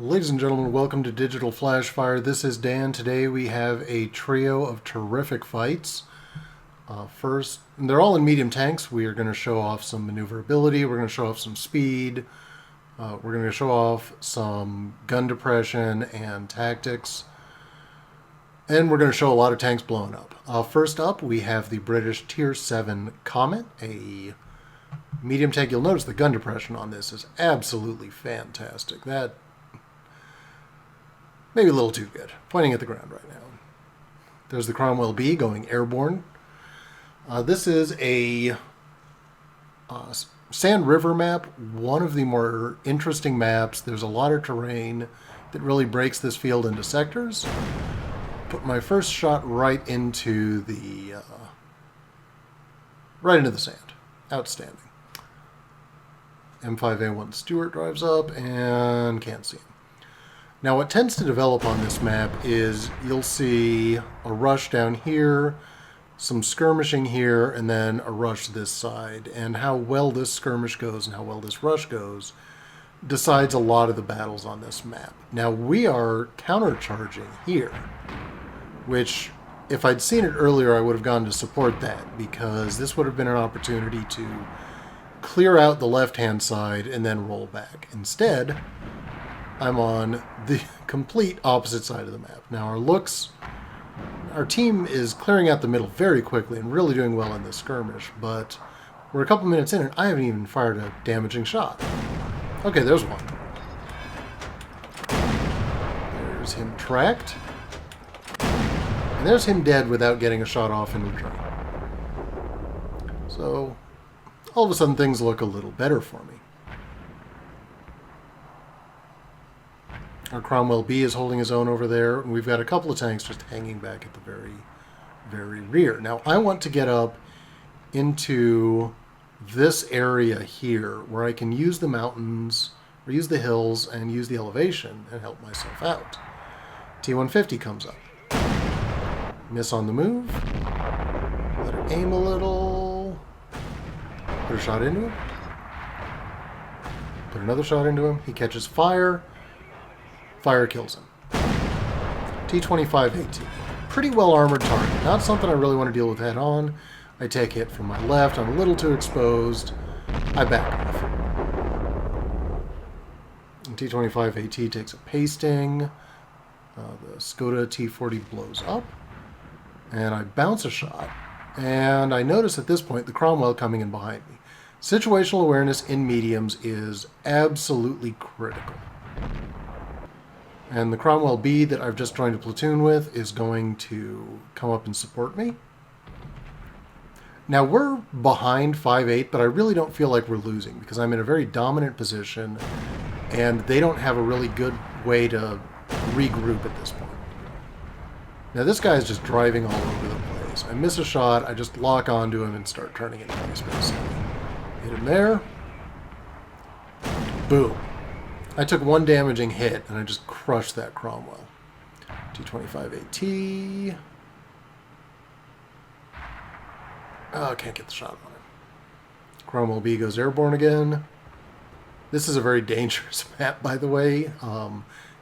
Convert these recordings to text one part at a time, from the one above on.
Ladies and gentlemen, welcome to Digital.Flash.Fire. This is Dan. Today we have a trio of terrific fights. First, they're all in medium tanks. We are going to show off some maneuverability. We're going to show off some speed. We're going to show off some gun depression and tactics. And we're going to show a lot of tanks blowing up. First up, we have the British Tier 7 Comet, a medium tank. You'll notice the gun depression on this is absolutely fantastic. That maybe a little too good. Pointing at the ground right now. There's the Cromwell B going airborne. This is a Sand River map, one of the more interesting maps. There's a lot of terrain that really breaks this field into sectors. Put my first shot right into the sand. Outstanding. M5A1 Stewart drives up and can't see him. Now what tends to develop on this map is you'll see a rush down here, some skirmishing here, and then a rush this side. And how well this skirmish goes and how well this rush goes decides a lot of the battles on this map. Now we are countercharging here, which if I'd seen it earlier I would have gone to support that, because this would have been an opportunity to clear out the left-hand side and then roll back. Instead, I'm on the complete opposite side of the map. Now our team is clearing out the middle very quickly and really doing well in this skirmish, but we're a couple minutes in and I haven't even fired a damaging shot. Okay, there's one. There's him tracked. And there's him dead without getting a shot off in return. So, all of a sudden things look a little better for me. Our Cromwell B is holding his own over there, and we've got a couple of tanks just hanging back at the very, very rear. Now, I want to get up into this area here, where I can use the mountains, or use the hills, and use the elevation, and help myself out. T-150 comes up. Miss on the move. Let her aim a little. Put a shot into him. Put another shot into him. He catches fire. Fire kills him. T-25 AT. Pretty well armored target. Not something I really want to deal with head on. I take hit from my left. I'm a little too exposed. I back off. And T-25 AT takes a pasting. The Skoda T-40 blows up. And I bounce a shot. And I notice at this point the Cromwell coming in behind me. Situational awareness in mediums is absolutely critical. And the Cromwell B that I've just joined a platoon with is going to come up and support me. Now we're behind 5-8, but I really don't feel like we're losing because I'm in a very dominant position and they don't have a really good way to regroup at this point. Now this guy is just driving all over the place. I miss a shot, I just lock onto him and start turning into my space. Hit him there. Boom. I took one damaging hit, and I just crushed that Cromwell. T-25 AT. Oh, I can't get the shot on him. Cromwell B goes airborne again. This is a very dangerous map, by the way.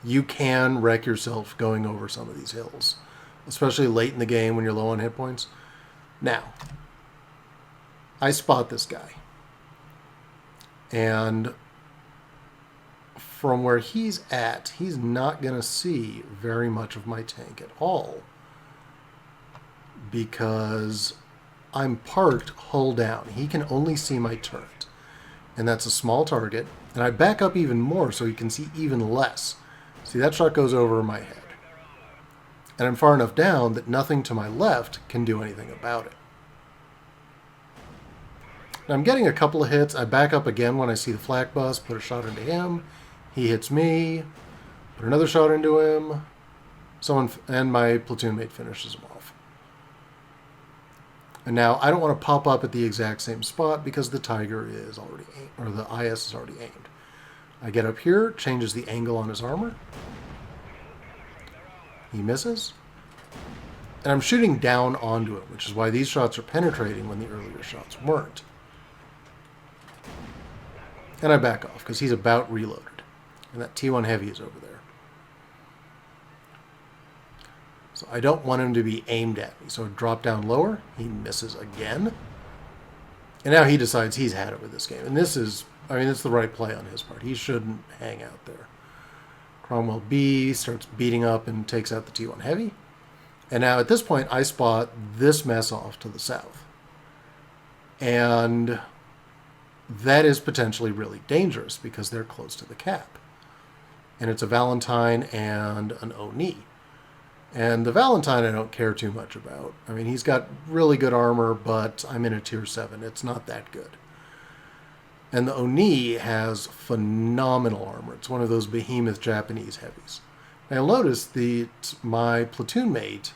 You can wreck yourself going over some of these hills, especially late in the game when you're low on hit points. Now, I spot this guy. And from where he's at, he's not going to see very much of my tank at all because I'm parked hull down. He can only see my turret, and that's a small target. And I back up even more so he can see even less. See, that shot goes over my head. And I'm far enough down that nothing to my left can do anything about it. Now I'm getting a couple of hits. I back up again when I see the flak bus, put a shot into him. He hits me, put another shot into him, and my platoon mate finishes him off. And now I don't want to pop up at the exact same spot because the Tiger is already aimed, or the IS is already aimed. I get up here, changes the angle on his armor. He misses. And I'm shooting down onto him, which is why these shots are penetrating when the earlier shots weren't. And I back off because he's about reloaded. And that T1 Heavy is over there. So I don't want him to be aimed at me. So I drop down lower. He misses again. And now he decides he's had it with this game. And this is, I mean, it's the right play on his part. He shouldn't hang out there. Cromwell B starts beating up and takes out the T1 Heavy. And now at this point, I spot this mess off to the south. And that is potentially really dangerous because they're close to the cap. And it's a Valentine and an Oni. And the Valentine I don't care too much about. I mean, he's got really good armor, but I'm in a tier 7. It's not that good. And the Oni has phenomenal armor. It's one of those behemoth Japanese heavies. Now you'll notice my platoon mate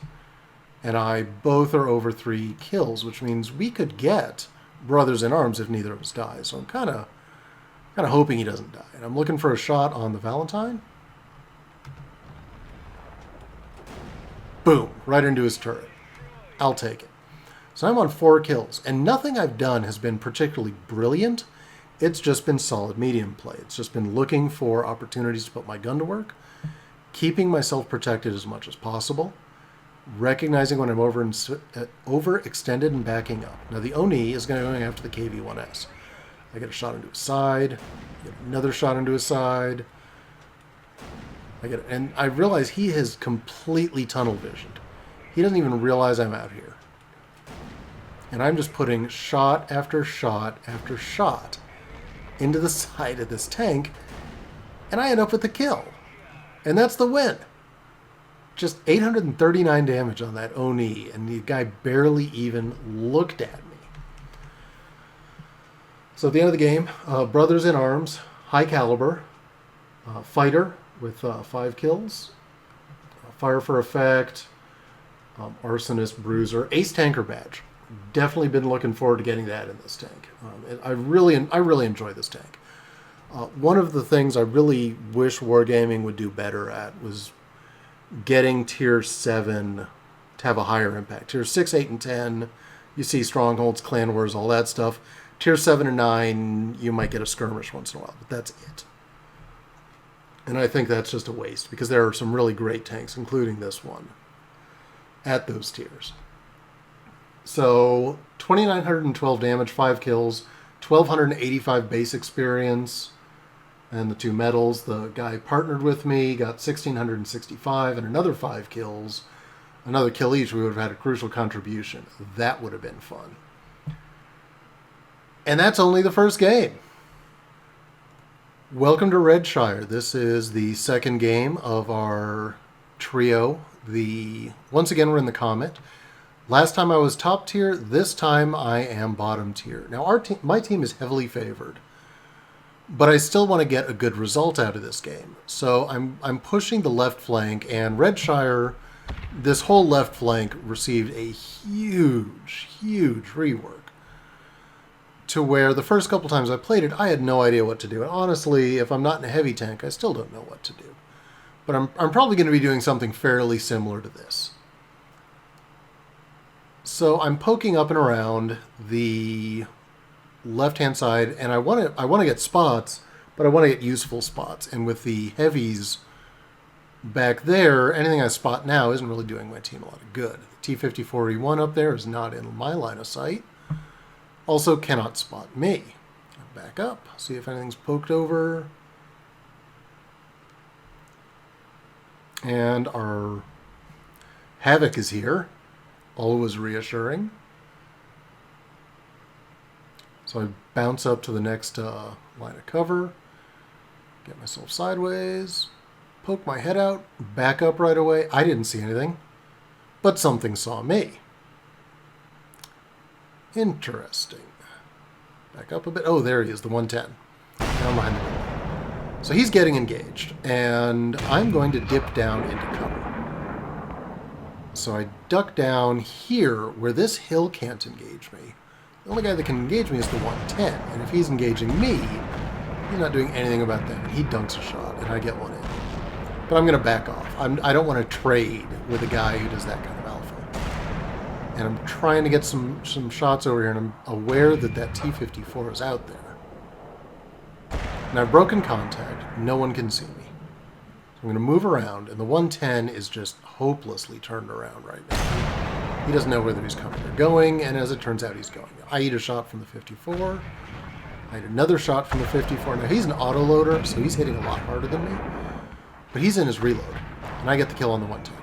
and I both are over 3 kills, which means we could get brothers in arms if neither of us dies. So I'm kind of hoping he doesn't die. And I'm looking for a shot on the Valentine. Boom, right into his turret. I'll take it. So I'm on 4 kills, and nothing I've done has been particularly brilliant. It's just been solid medium play. It's just been looking for opportunities to put my gun to work, keeping myself protected as much as possible, recognizing when I'm overextended and backing up. Now the Oni is going after the KV-1S. I get a shot into his side, get another shot into his side. And I realize he has completely tunnel visioned. He doesn't even realize I'm out here. And I'm just putting shot after shot after shot into the side of this tank, and I end up with the kill. And that's the win. Just 839 damage on that Oni, and the guy barely even looked at me. So at the end of the game, brothers in arms, high caliber, fighter with 5 kills, fire for effect, arsonist, bruiser, ace tanker badge. Definitely been looking forward to getting that in this tank. I really enjoy this tank. One of the things I really wish Wargaming would do better at was getting tier 7 to have a higher impact. Tier 6, 8, and 10, you see strongholds, clan wars, all that stuff. Tier 7 and 9, you might get a skirmish once in a while, but that's it. And I think that's just a waste because there are some really great tanks, including this one, at those tiers. So 2,912 damage, 5 kills, 1,285 base experience, and the 2 medals. The guy partnered with me, got 1,665 and another 5 kills. Another kill each, we would have had a crucial contribution. That would have been fun. And that's only the first game. Welcome to Redshire. This is the second game of our trio. Once again, we're in the Comet. Last time I was top tier. This time I am bottom tier. Now my team is heavily favored, but I still want to get a good result out of this game. So I'm pushing the left flank, and Redshire, this whole left flank received a huge rework. To where the first couple times I played it, I had no idea what to do. And honestly, if I'm not in a heavy tank, I still don't know what to do. But I'm probably going to be doing something fairly similar to this. So I'm poking up and around the left-hand side, and I want to get spots, but I want to get useful spots. And with the heavies back there, anything I spot now isn't really doing my team a lot of good. The T-54E1 up there is not in my line of sight. Also cannot spot me. Back up, see if anything's poked over. And our Havoc is here. Always reassuring. So I bounce up to the next line of cover. Get myself sideways. Poke my head out. Back up right away. I didn't see anything. But something saw me. Interesting. Back up a bit. Oh, there he is, the 110. Down behind the wall. So he's getting engaged, and I'm going to dip down into cover. So I duck down here where this hill can't engage me. The only guy that can engage me is the 110, and if he's engaging me, he's not doing anything about that. He dunks a shot, and I get one in. But I'm going to back off. I don't want to trade with a guy who does that kind of alpha. And I'm trying to get some shots over here, and I'm aware that T-54 is out there. And I've broken contact. No one can see me. So I'm going to move around, and the 110 is just hopelessly turned around right now. He doesn't know whether he's coming or going, and as it turns out, he's going. I eat a shot from the 54. I eat another shot from the 54. Now, he's an autoloader, so he's hitting a lot harder than me. But he's in his reload, and I get the kill on the 110.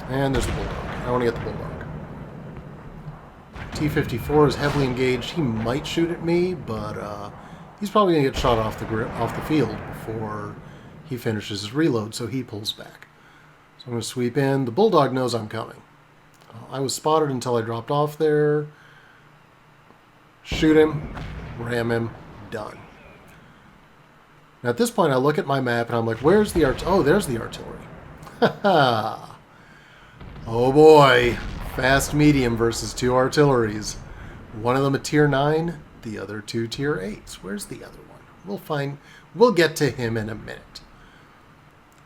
And there's the Bulldog. I want to get the Bulldog. T-54 is heavily engaged. He might shoot at me, but he's probably going to get shot off the field before he finishes his reload, so he pulls back. So I'm going to sweep in. The Bulldog knows I'm coming. I was spotted until I dropped off there. Shoot him. Ram him. Done. Now at this point I look at my map and I'm like, where's the oh, there's the artillery. Haha. Oh boy. Fast medium versus two artilleries. One of them a tier 9, the other two tier 8s. Where's the other one? We'll get to him in a minute.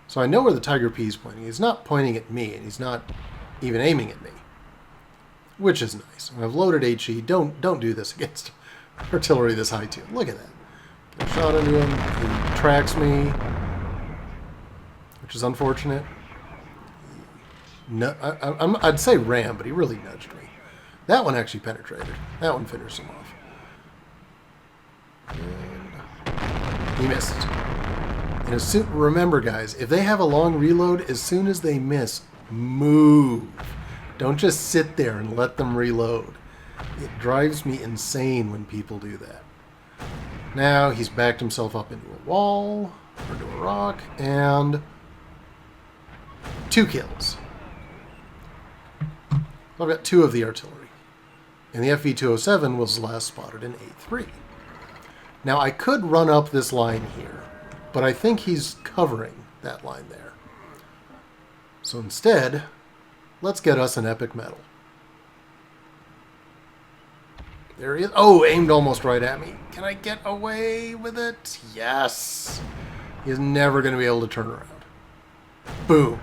So I know where the Tiger P is pointing. He's not pointing at me, and he's not even aiming at me, which is nice. I've loaded HE. Don't do this against artillery this high too. Look at that. Get a shot into him. He tracks me, which is unfortunate. No, I'd say ram, but he really nudged me. That one actually penetrated. That one finished him off. And he missed. And remember, guys, if they have a long reload, as soon as they miss, move. Don't just sit there and let them reload. It drives me insane when people do that. Now he's backed himself up into a wall, or into a rock, and 2 kills. I've got 2 of the artillery. And the FV-207 was last spotted in A3. Now I could run up this line here, but I think he's covering that line there. So instead, let's get us an epic medal. There he is. Oh, aimed almost right at me. Can I get away with it? Yes. He's never going to be able to turn around. Boom.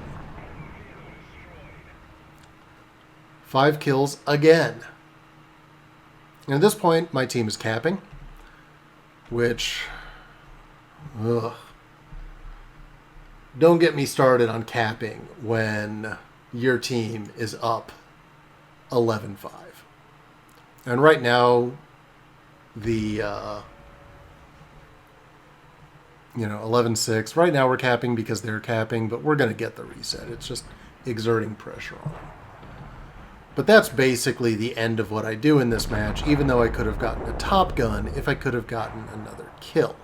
5 kills again. And at this point, my team is capping, which... Ugh. Don't get me started on capping when your team is up 11-5. And right now, the 11-6. Right now we're capping because they're capping, but we're going to get the reset. It's just exerting pressure on them. But that's basically the end of what I do in this match, even though I could have gotten a top gun if I could have gotten another kill.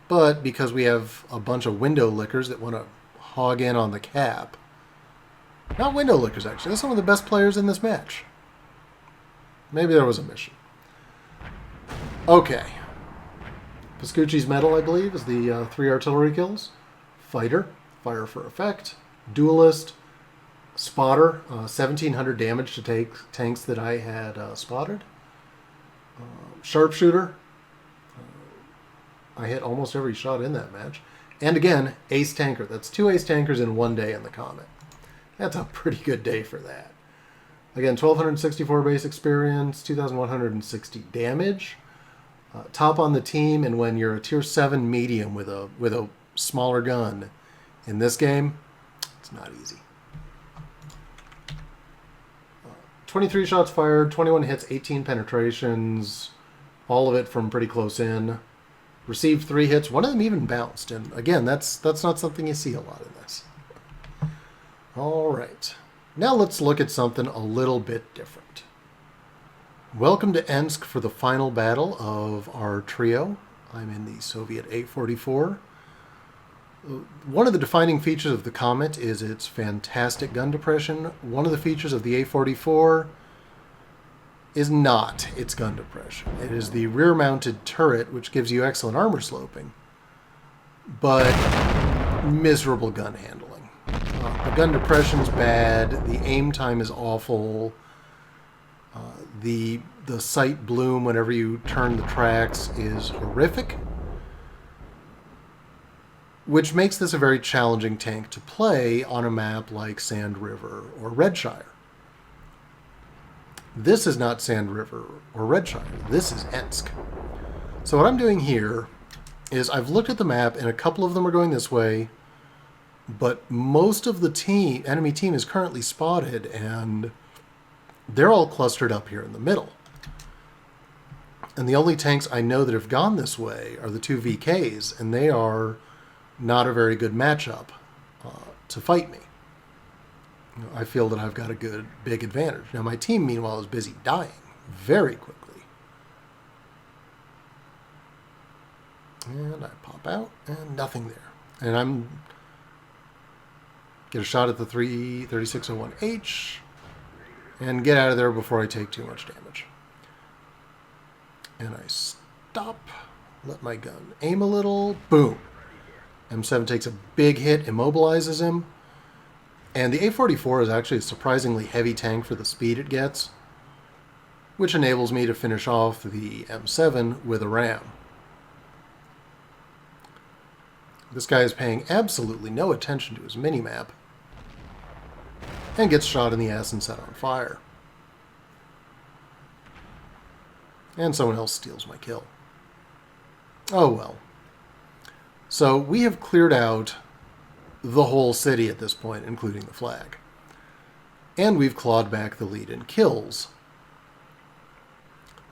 But because we have a bunch of window lickers that want to hog in on the cap, not window lickers actually, they're some of the best players in this match. Maybe there was a mission. Okay. Pascucci's medal, I believe, is the 3 artillery kills. Fighter, fire for effect. Duelist, spotter, 1,700 damage to tanks that I had spotted. Sharpshooter, I hit almost every shot in that match. And again, ace tanker. That's 2 ace tankers in one day in the Comet. That's a pretty good day for that. Again, 1,264 base experience, 2,160 damage. Top on the team, and when you're a tier 7 medium with a smaller gun in this game, it's not easy. 23 shots fired, 21 hits, 18 penetrations, all of it from pretty close in. Received 3 hits, one of them even bounced, and again, that's not something you see a lot in this. All right, now let's look at something a little bit different. Welcome to Ensk for the final battle of our trio. I'm in the Soviet A44. One of the defining features of the Comet is its fantastic gun depression. One of the features of the A44 is not its gun depression. It is the rear-mounted turret, which gives you excellent armor sloping, but miserable gun handling. The gun depression is bad. The aim time is awful. The sight bloom whenever you turn the tracks is horrific, which makes this a very challenging tank to play on a map like Sand River or Redshire. This is not Sand River or Redshire. This is Ensk. So what I'm doing here is I've looked at the map, and a couple of them are going this way, but most of the enemy team is currently spotted, and they're all clustered up here in the middle. And the only tanks I know that have gone this way are the two VKs, and they are not a very good matchup to fight me. I feel that I've got a good, big advantage. Now, my team, meanwhile, is busy dying very quickly. And I pop out, and nothing there. And I'm... get a shot at the 3601H, and get out of there before I take too much damage. And I stop, let my gun aim a little, boom. M7 takes a big hit, immobilizes him. And the A44 is actually a surprisingly heavy tank for the speed it gets, which enables me to finish off the M7 with a ram. This guy is paying absolutely no attention to his minimap and gets shot in the ass and set on fire. And someone else steals my kill. Oh well. So we have cleared out the whole city at this point, including the flag. And we've clawed back the lead in kills.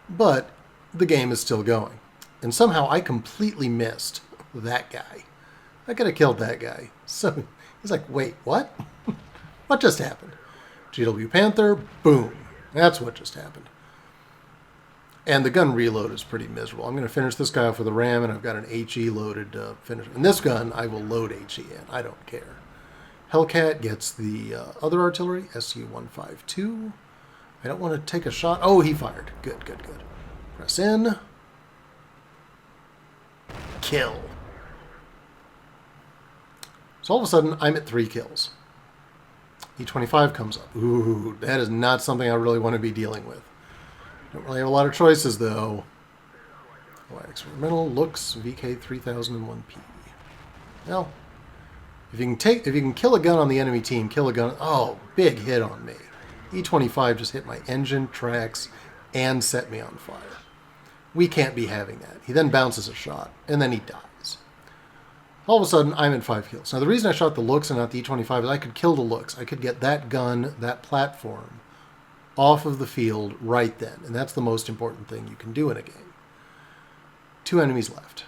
But the game is still going. And somehow I completely missed that guy. I could have killed that guy. So he's like, wait, what? What just happened? GW Panther, boom. That's what just happened. And the gun reload is pretty miserable. I'm going to finish this guy off with a ram, and I've got an HE loaded to finish. And this gun, I will load HE in. I don't care. Hellcat gets the other artillery, SU-152. I don't want to take a shot. Oh, he fired. Good, good, good. Press in. Kill. So all of a sudden, I'm at 3 kills. E25 comes up. Ooh, that is not something I really want to be dealing with. Don't really have a lot of choices, though. Oh, experimental looks VK3001P. Well, if you can kill a gun on the enemy team, kill a gun. Oh, big hit on me. E25 just hit my engine, tracks, and set me on fire. We can't be having that. He then bounces a shot, and then he dies. All of a sudden, I'm at 5 kills. Now, the reason I shot the looks and not the E25 is I could kill the looks. I could get that gun, that platform, off of the field right then. And that's the most important thing you can do in a game. 2 enemies left.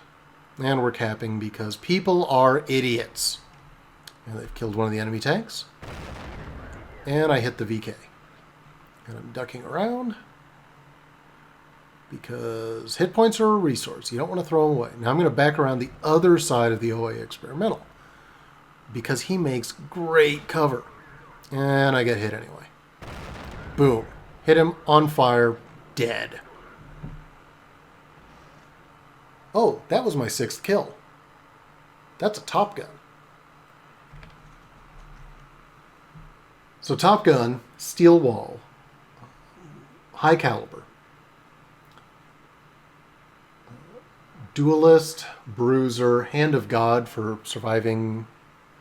And we're capping because people are idiots. And they've killed one of the enemy tanks. And I hit the VK. And I'm ducking around because hit points are a resource. You don't want to throw them away. Now I'm going to back around the other side of the OA experimental because he makes great cover. And I get hit anyway. Boom. Hit him, on fire, dead. Oh, that was my 6th kill. That's a Top Gun. So Top Gun, steel wall, high caliber. Duelist, bruiser, hand of God for surviving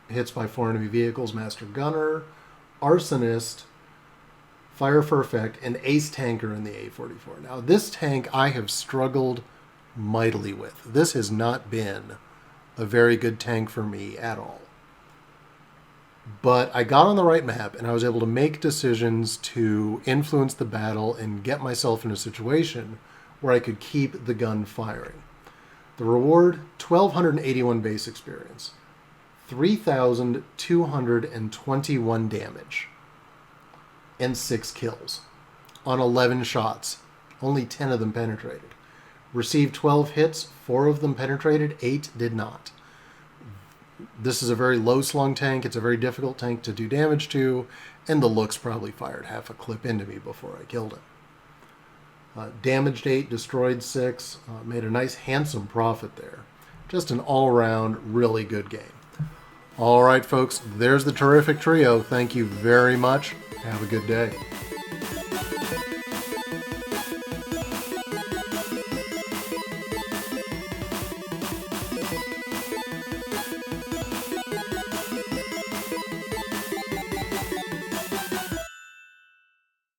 hits by 4 enemy vehicles, master gunner, arsonist, fire for effect, and ace tanker in the A44. Now, this tank I have struggled mightily with. This has not been a very good tank for me at all. But I got on the right map, and I was able to make decisions to influence the battle and get myself in a situation where I could keep the gun firing. The reward, 1,281 base experience, 3,221 damage, and 6 kills on 11 shots. Only 10 of them penetrated. Received 12 hits, 4 of them penetrated, 8 did not. This is a very low-slung tank. It's a very difficult tank to do damage to, and the looks probably fired half a clip into me before I killed him. Damaged 8, destroyed 6, made a nice handsome profit there. Just an all-around really good game. All right, folks, there's the terrific trio. Thank you very much. Have a good day.